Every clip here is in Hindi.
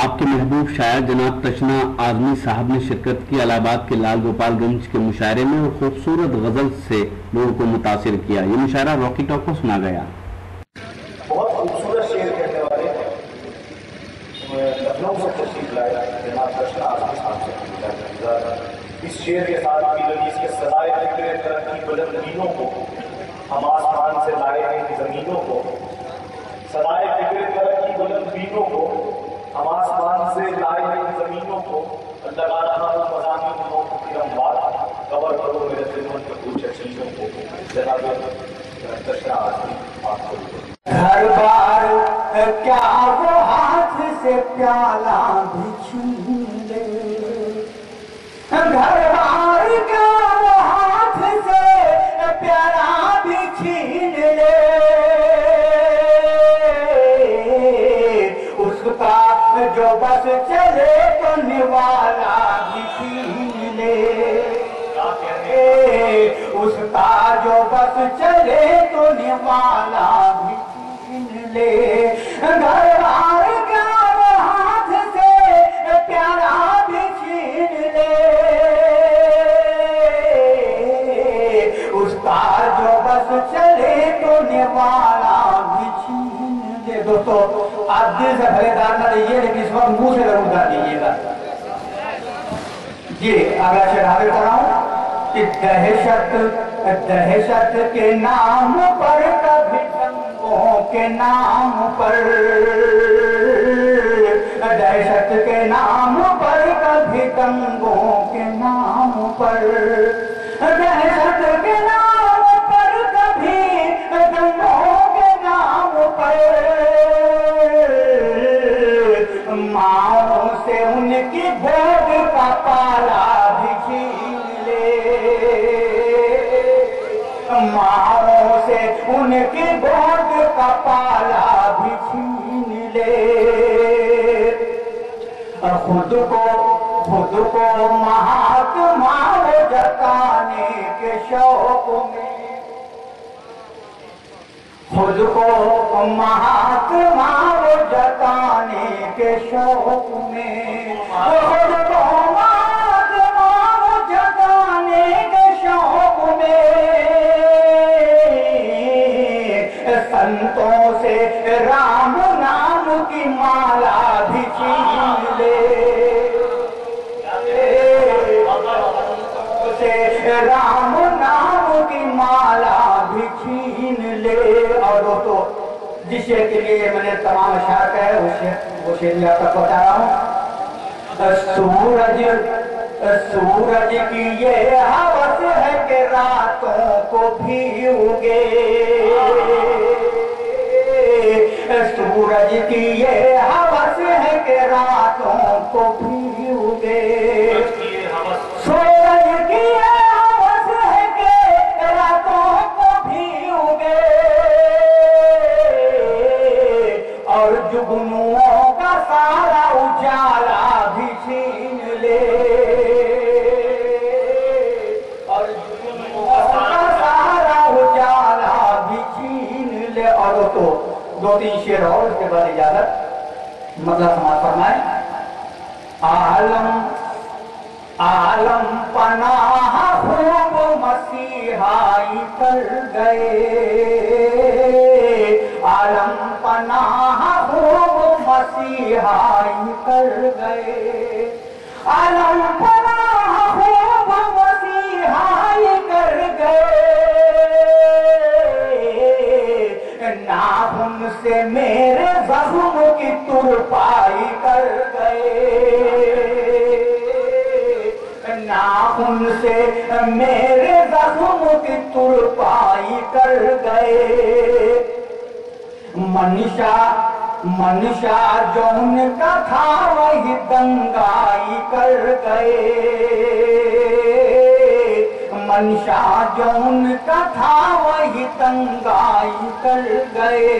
आपके महबूब शायर जनाब तशना आजमी साहब ने शिरकत की इलाहाबाद के लाल गोपालगंज के मुशायरे में और खूबसूरत गजल से लोगों को मुतासिर किया। ये मुशायरा रॉकी टॉक को सुना गया। बहुत खूबसूरत शेर कहने वाले लखनऊ से तशरीफ लाए जनाब तशना आजमी साहब से। इस शेर के साथ इसके सदाए फिक्र तरक्की बुलंद मीनों को हम आसमान से लाए हैं जमीनों को, सदाए फिक्र तरक्की बुलंद मीनों को हम आसमान से लाए हैं जमीनों को। लगा रहा हूँ मज़ामीन की बात कवर करो मेरे दिलमन के कुछ चीजों को। जनाब तशना आजमी आपको हर बार क्या वो हाथ से प्याला भी छीन ले, घर बार क्या वो हाथ से प्याला भी छीन ले, उसका जो बस चले तो निवाला भी छीन ले, उसका जो बस चले तो निवाला भी छीन ले। घर बार क्या वो हाथ से प्यारा भी छीन ले, उसका जो बस चले तो निवाला भी छीन ले। दोस्तों आप दिल से भलेदार न रहिए, लेकिन इस वक्त मुंह से जरूर गा दीजिएगा जी। अगर शेर कराऊं कि दहशत के नाम पर कभी दंगों के नाम पर, दहशत के नाम पर कभी दंगों के नाम पर, दहशत के नाम पर कभी दंगों के नाम पर, माओ से उनकी भोग का पाला भी छीन ले, माओ से उनकी भोग का पाला भी छीन ले। खुद को महात्मा जताने के शौक में, खुद को महात्मा जताने के शौक में, खुद को महात्मा जताने के शौक में, संतों से राम नाम की माला भी छीन ले, से राम नाम की माला भी छीन ले। और दोस्तों जिस शेर के लिए मैंने तमाम अशार का है वो शेर मैं आपको बता रहा हूँ। सूरज की ये हवस है कि रातों को भी उगे, सूरज की ये हवस है कि रातों को भी उगे, सूरज की ये हवस है कि रातों को भी उगे, और जुगनुओं का सारा उजाला भी छीन ले, और जुगनुओं का सारा उजाला भी छीन ले। और तो दो तीन शेर और उसके बाद इजाजत मतलब समाज फरमाए। आलम पनाह खूब मसीहाई कर गए, आलम पनाह खूब मसीहाई कर गए, आलम पनाह खूब मसीहाई कर गए, नाखून से मेरे जख्म की तुरपाई कर गए, नाखून से मेरे जख्म की तुरपाई कर गए। मनीषा जो उनका था वही दंगाई कर गए, मनीषा जो उनका था वही दंगाई कर गए,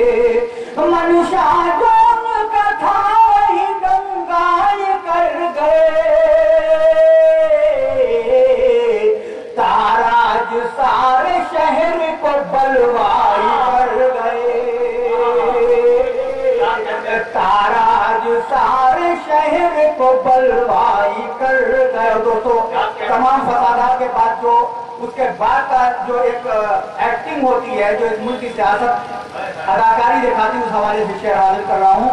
मनीषा जो उनका था वही दंगाई कर गए, ताराज सारे शहर को बलवाई कर गए, ताराज सारे हमारे शहर को बलवाई कर गए। दोस्तों तमाम फसादात के बाद जो उसके बाद का जो एक एक्टिंग होती है, जो इस मुल्क की सियासत अदाकारी दिखाती है, उस हवाले से शेर हाजिर कर रहा हूँ।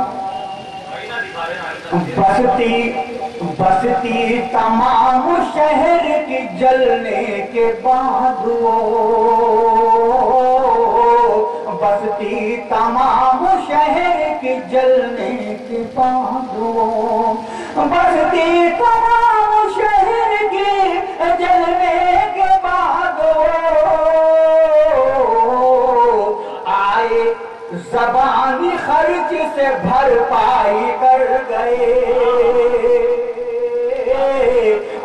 बसती तमाम शहर की जलने के बाद वो, बसती तमाम शहर की जलने के बाद वो, बसती तमाम शहर की जलने के बाद वो आए ज़बानी खर्च से भरपाई कर गए,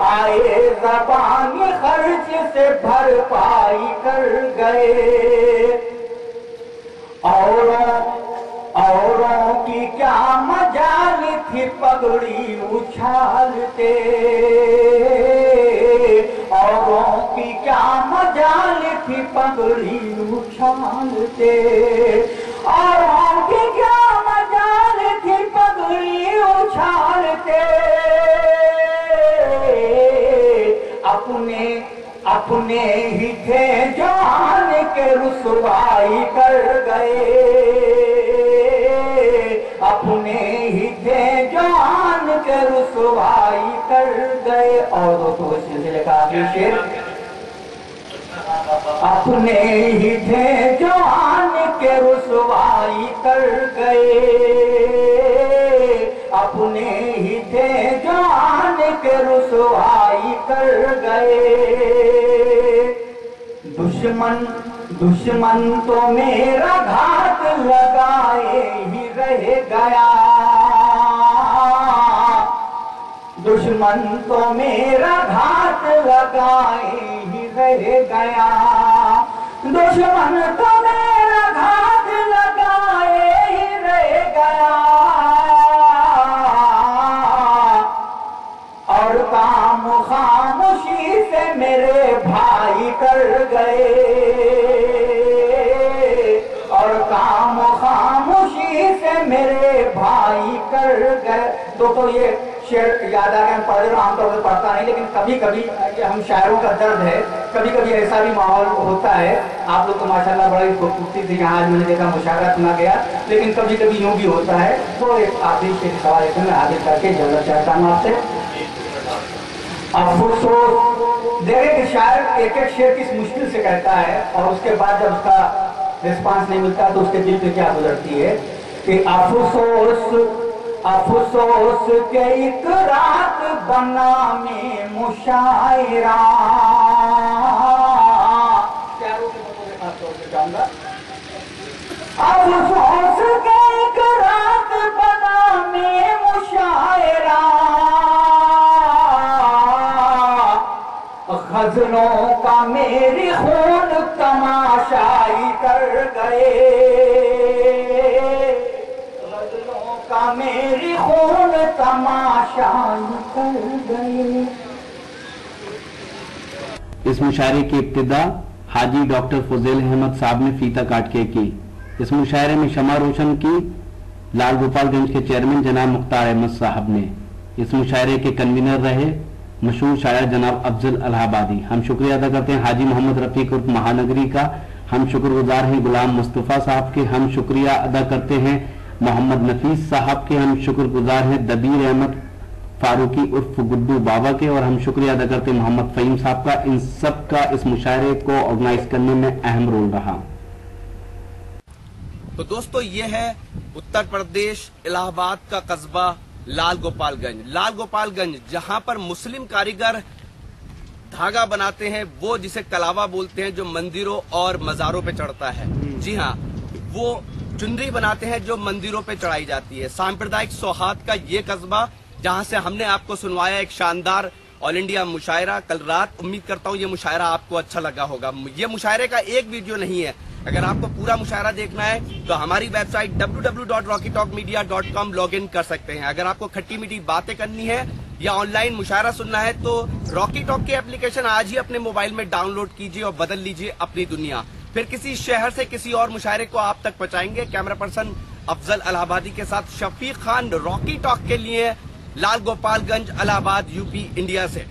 आए ज़बानी खर्च से भरपाई कर गए। औरों की क्या मजाल थी पगड़ी उछालते, औरों की क्या मजाल थी पगड़ी उछालते, औरों की क्या मजाल थी पगड़ी उछालते। अपने ही थे जान के रुसवाई कर गए, अपने ही थे जान के रुसवाई कर गए। और दोस्तों इस सिलसिले का आखिरी शेर, अपने ही थे जान के रुसवाई कर गए, अपने ही थे जान के रुसवाई कर गए। दुश्मन तो मेरा घात लगाए ही रह गया, दुश्मन तो मेरा घात लगाए ही रह गया, दुश्मन तो मेरा घात लगाए ही रह गया। और काम खामोशी से मेरे भाई कर गए, और काम खामोशी से मेरे भाई कर गए। दोस्तों ये शेर याद आ गया, पढ़ रहा, आमतौर पर पढ़ता नहीं, लेकिन कभी कभी हम शायरों का दर्द है, कभी कभी ऐसा भी माहौल होता है। आप लोग तो माशाल्लाह बड़ा ही खूबसूरती से यहाँ आज मैंने देखा मुशायरा सुना गया, लेकिन कभी कभी यूँ भी होता है। तो एक आखिरी शेर सवाल मैं हाजिर करके जल्द चाहता हूँ आपसे। अफसोस देखे कि शायर एक एक शेर किस मुश्किल से कहता है, और उसके बाद जब उसका रिस्पांस नहीं मिलता तो उसके दिल पे क्या गुजरती है कि अफसोस के एक रात बना में मुशायरा। अफसोस के एक रात बना में मुशायरा, गजलों का मेरी खून तमाशाई कर गए, गजलों का मेरी खून तमाशाई कर गए। इस मुशायरे की इब्तिदा हाजी डॉक्टर फुजैल अहमद साहब ने फीता काट के की। इस मुशायरे में शमा रोशन की लाल गोपालगंज के चेयरमैन जनाब मुख्तार अहमद साहब ने। इस मुशायरे के कन्वीनर रहे मशहूर शायर जनाब अफजल अलाहाबादी। हम शुक्रिया अदा करते हैं हाजी मोहम्मद रफीक उर्फ महानगरी का, हम शुक्रगुजार हैं गुलाम मुस्तफ़ा साहब के, हम शुक्रिया अदा करते हैं मोहम्मद नफीस साहब के, हम शुक्रगुजार हैं दबीर अहमद फारूकी उर्फ गुड्डू बाबा के, और हम शुक्रिया अदा करते हैं मोहम्मद फहीम साहब का। इन सब का इस मुशायरे को ऑर्गेनाइज करने में अहम रोल रहा। तो दोस्तों ये है उत्तर प्रदेश इलाहाबाद का कस्बा लाल गोपालगंज, जहां पर मुस्लिम कारीगर धागा बनाते हैं, वो जिसे कलावा बोलते हैं, जो मंदिरों और मजारों पे चढ़ता है। जी हाँ, वो चुनरी बनाते हैं जो मंदिरों पे चढ़ाई जाती है। सांप्रदायिक सौहार्द का ये कस्बा जहां से हमने आपको सुनवाया एक शानदार ऑल इंडिया मुशायरा कल रात। उम्मीद करता हूँ ये मुशायरा आपको अच्छा लगा होगा। ये मुशायरे का एक वीडियो नहीं है, अगर आपको पूरा मुशायरा देखना है तो हमारी वेबसाइट www.rockytalkmedia.com लॉगिन कर सकते हैं। अगर आपको खट्टी मीठी बातें करनी है या ऑनलाइन मुशायरा सुनना है तो रॉकी टॉक की एप्लीकेशन आज ही अपने मोबाइल में डाउनलोड कीजिए और बदल लीजिए अपनी दुनिया। फिर किसी शहर से किसी और मुशायरे को आप तक पहुंचाएंगे। कैमरा पर्सन अफजल इलाहाबादी के साथ शफीक खान, रॉकी टॉक के लिए लाल गोपालगंज, इलाहाबाद, यूपी, इंडिया से।